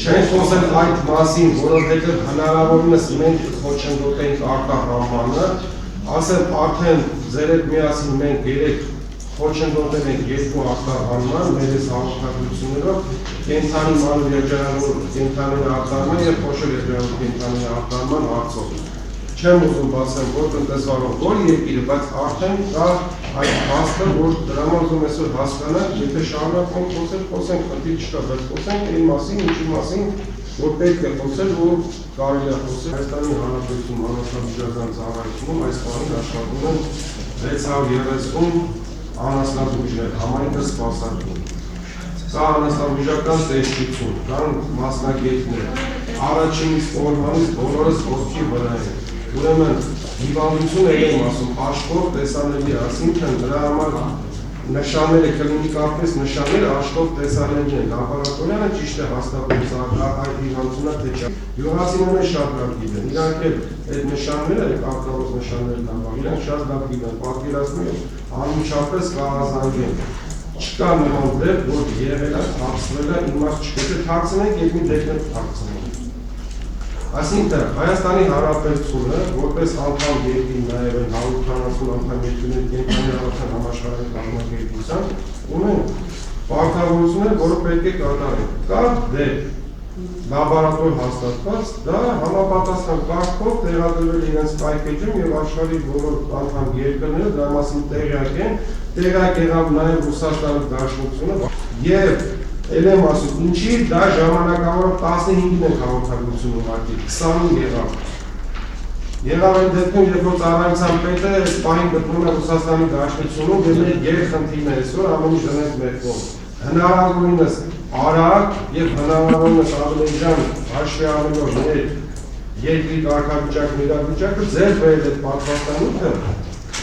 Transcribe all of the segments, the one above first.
Չենք խոսել այդ մասին, որովհետև հնարավորինս մենք խոչընդոտենք արտահանմանը, ասեմ արդեն ձեր հետ միասին մենք երեք խոչընդոտել ենք երկու արտահանման, մեր այս հաղորդակցություններով կենդանի մանր երջանավոր կենդանի արտահանման և խոշոր երջանավոր կենդանի արտահանման հարցով։ Չեմ ուզում բացեմ, որ տնտեսվարող որ երկիրը, բայց արդեն կա այդ փաստը, որ դրա համար ուզում այսօր հասկանանք, եթե շարունակենք խոսել, խոսենք, խնդիր չկա, բայց խոսենք այն մասին, ինչի մասին, որ պետք է խոսել, որ կարելի է խոսել։ Հայաստանի Հանրապետությունում անասնաբուժական ծառայությունում այս պահին աշխատում են 630 անասնաբուժներ, համայնքը սպասարկում։ Կա անասնաբուժական տեսչություն, կան մասնագետներ, առաջինից օրվանից բոլորս ոտքի վրա են։ Ուրեմն հիվանդությունը եմ ասում, աշխով տեսանելի, այսինքն դրա համար նշանները, կլինիկապես նշանները աշխով տեսանելի են, լաբորատորիանը ճիշտ է հաստատում այդ հիվանդությունը թե չէ։ Յուղացիները շատ լավ գիտեն, իրանք էլ այդ նշանները, արտահայտված նշանները տանվող, իրանք շատ լավ գիտեն, պատկերացնում են, անմիջապես կհասանվեն։ Չկա նման դեպք, որ եղել է, թաքցվել է, իմաստ չկա, թե թաքցնենք, եւ մի դեպք թաքցնենք։ Այսինքն Հայաստանի Հանրապետությունը, որպես անդամ երկիր նաև են 140 անդամ երկրների կենտրոնի առողջության համաշխարհային կազմակերպության, ունեն պարտավորություններ, որը պետք է կատարեն։ Կա դեպք լաբորատոր հաստատված, դա համապատասխան կարգով տեղադրվել իրենց պայքեջում եւ աշխարհի բոլոր անդամ երկրները դրա մասին տեղյակ են, տեղյակ եղավ նաև Ռուսաստանի Դաշնությունը եւ Էլ եմ ասում, ինչի դա ժամանակավորը 15-ին ենք հաղորդակցություն ուղղակի, 20-ին եղավ։ Եղավ այն դեպքում, երբ որ ծառայության պետը այս պահին գտնվում է Ռուսաստանի Դաշնությունում եւ մեր երեխնդիրն է այսօր ամեն ինչ դրանց մեր կողմ։ Հնարավորինս արագ եւ հնարավորինս ավելի հաշվի առնելով մեր երկրի կարգավիճակն իրավիճակը ձեռք բերել այդ պատվաստանյութը,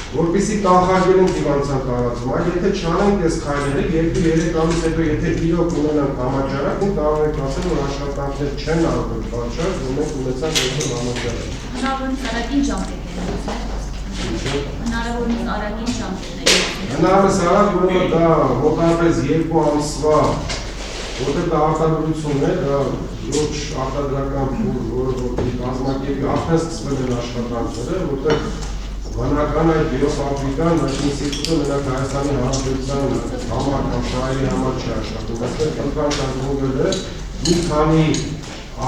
որպեսզի կանխարգելենք հիվանդության տարածումը, այլ եթե չանենք այս քայլերը, 2-3 ամիս հետո եթե իրոք ունենանք համաճարակ, մենք կարող ենք ասել, որ աշխատանքներ չեն արվել պատճառ, որ մենք ունեցանք այսօր համաճարակ։ Հնարավորինս արագին ժամկետներ։ Հնարավորինս արագ, ուրեմն դա մոտավորապես 2 ամսվա, որտեղ դա արտադրություն է, դա ոչ արտադրական փուլ, որը կազմակերպի արդեն սկսվել են աշխատանքները, որտեղ բնական այդ բիոֆաբրիկան այս ինստիտուտը մենակ Հայաստանի Հանրապետության համար կամ շահերի համար չի աշխատում, այստեղ ընտրական է մի քանի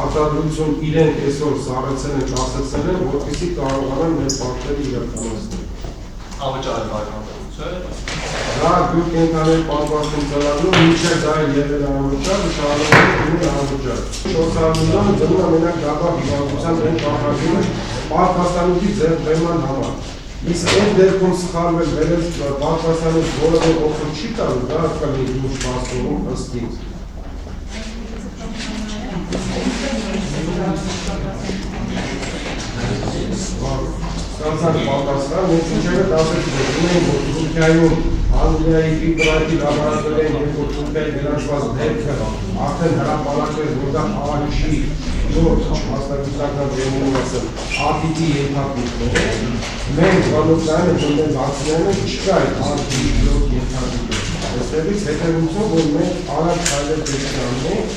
արտադրություն իրենք այսօր սառեցել են, կասեցել են, որպեսզի կարողանան մեր պարտքերը իրականացնել։ Անվճար է արտադրությունը։ Դա գյուղ կենդանիների պատվաստում ծրագրում մինչև դա եղել անվճար, շարունակել է անվճար։ 400 միլիոնը դնում է մենակ դառնալ հիվանդության դեմ կանխարգելումը պատվաստանյութի ձեռքբերման համար։ Իսկ այդ դեպքում սխալվել վերև պատվաստանյութ որևէ օգուտ չի տալու, դա կլինի ինչ փաստորում ըստ ինձ։ Ստացանք պատասխան, մենք ինչևէ դասեցինք, ունենք, որ Թուրքիայում Անգլիայի Պիպրայտի լաբորատորիային և որ Թուրքիայի գրանցված դեպքը արդեն հրապարակվեց, որ դա արիչի նոր մասնակցական դերում ասել, արտիճի ենթարկիքներ է, մենք վանոցայանը ջնդեն վացիներն են, չկա այդ արտիճի նոր ենթարկիքներ։ Այստեղից հետևություն, որ մենք արագ քայլեր պետք է անենք,